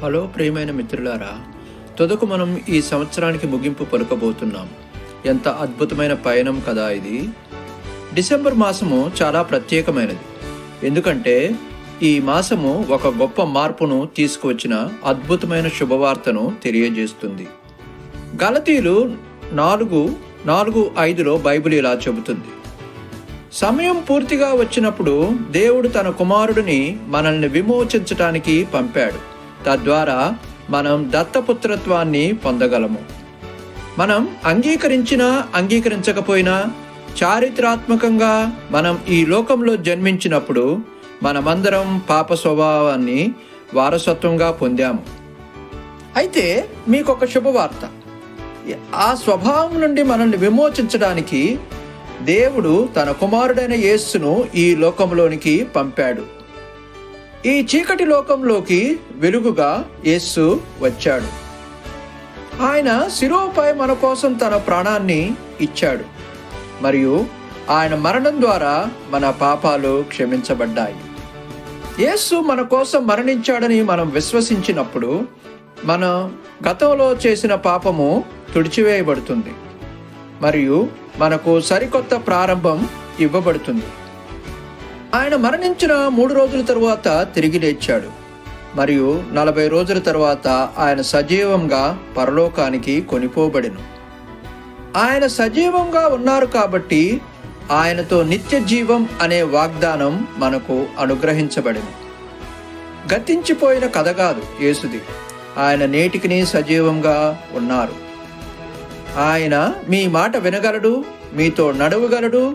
Hello ప్రియమైన మిత్రులారా, తుదకు మనం ఈ సంవత్సరానికి ముగింపు పలుకబోతున్నాం. ఎంత అద్భుతమైన పయనం కదా ఇది. డిసెంబర్ మాసము చాలా ప్రత్యేకమైనది. ఎందుకంటే ఈ మాసము ఒక గొప్ప మార్పును తీసుకువచ్చిన అద్భుతమైన శుభవార్తను తెలియజేస్తుంది. గలతీయులు 4:4-5 బైబిల్ ఇలా చెబుతుంది: సమయం పూర్తిగా వచ్చినప్పుడు దేవుడు తన కుమారుడిని మనల్ని విమోచించటానికి పంపాడు. తద్వారా మనం దత్తపుత్రత్వాన్ని పొందగలము. మనం అంగీకరించినా అంగీకరించకపోయినా చారిత్రాత్మకంగా మనం ఈ లోకంలో జన్మించినప్పుడు మనమందరం పాప స్వభావాన్ని వారసత్వంగా పొందాము. అయితే మీకొక శుభవార్త. ఆ స్వభావం నుండి మనల్ని విమోచించడానికి దేవుడు తన కుమారుడైన యేసును ఈ లోకంలోనికి పంపాడు. ఈ చీకటి లోకంలోకి వెలుగుగా యేసు వచ్చాడు. ఆయన శిలువపై మన కోసం తన ప్రాణాన్ని ఇచ్చాడు. మరియు ఆయన మరణం ద్వారా మన పాపాలు క్షమించబడ్డాయి. యేసు మన కోసం మరణించాడని మనం విశ్వసించినప్పుడు మన గతంలో చేసిన పాపము తుడిచివేయబడుతుంది మరియు మనకు సరికొత్త ప్రారంభం ఇవ్వబడుతుంది. ఆయన మరణించిన 3 రోజుల తరువాత తిరిగి లేచాడు మరియు 40 రోజుల తరువాత ఆయన సజీవంగా పరలోకానికి కొనిపోబడెను. ఆయన సజీవంగా ఉన్నారు కాబట్టి ఆయనతో నిత్య జీవం అనే వాగ్దానం మనకు అనుగ్రహించబడెను. గతించిపోయిన కథ కాదు యేసుది. ఆయన నేటికిని సజీవంగా ఉన్నారు. ఆయన మీ మాట వినగలడు, మీతో నడవగలడు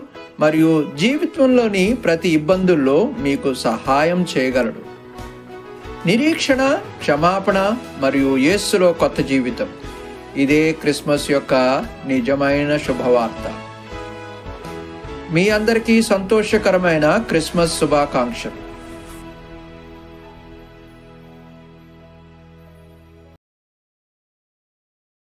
మరియు జీవితంలోని ప్రతి ఇబ్బందుల్లో మీకు సహాయం చేయగలడు. నిరీక్షణ, క్షమాపణ మరియు యేసులో కొత్త జీవితం, ఇదే క్రిస్మస్ యొక్క నిజమైన శుభవార్త. మీ అందరికీ సంతోషకరమైన క్రిస్మస్ శుభాకాంక్షలు.